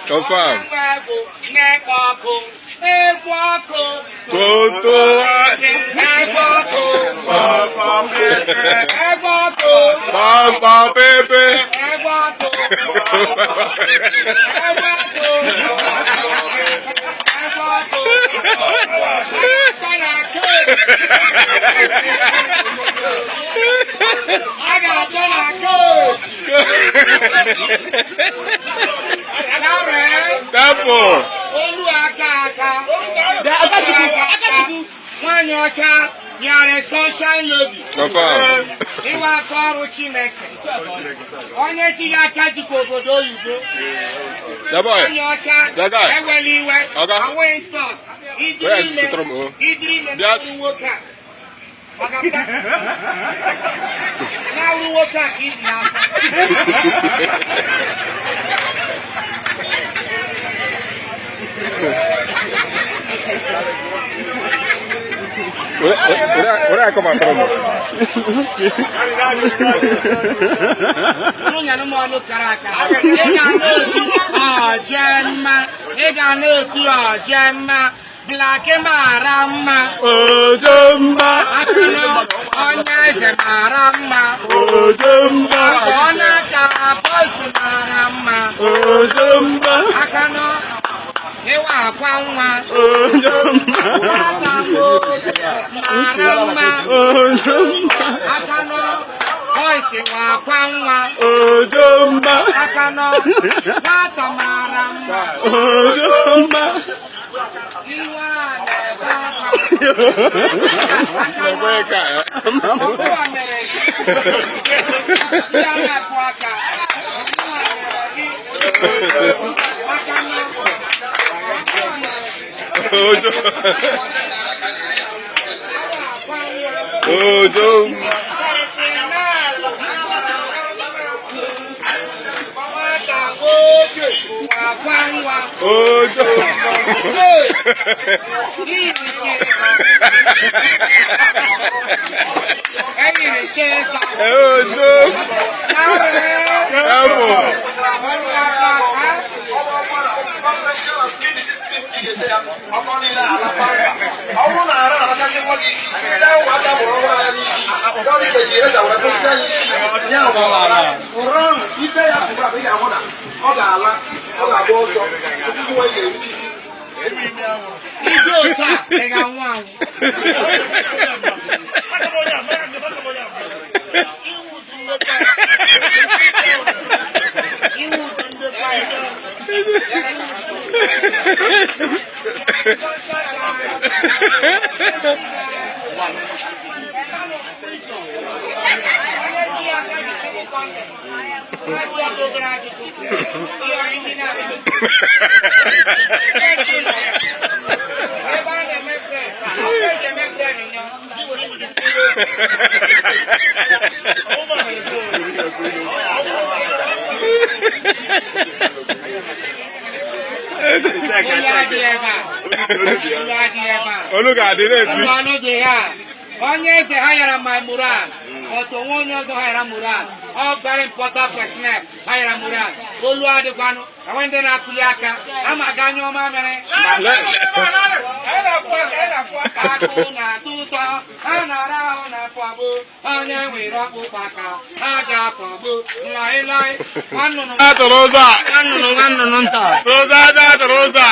Confirm. You're a sunshine lady. You are called Chineke. Onye chi ya chachi ko obodo oyibo. Onye ọcha eweli iwe. Awe nsọ. Idiri ime nwoke a. Na nwoke a ka ibi n'afọ. What I come from? Black Marama, oh Jumba, Onya Marama, oh Jumba, Onacha Boss Marama, oh Jumba, Akano, Ewa Kwangwa, oh Jumba, Marama, oh Jumba, Akano, Boys Ewa Kwangwa, oh Jumba, Akano, Wata Marama, oh Jumba. Onye se hayara my Murad, but one also hayara Murad. All very important for snap, hayara Murad. Olua de Guano, I went in Akuliaka, I'm a Ganyo Mamma. Akuna tuta, Anara on a Pabu, Anya we rock Baka, Aga Pabu, Lai, Rosa, Rosa.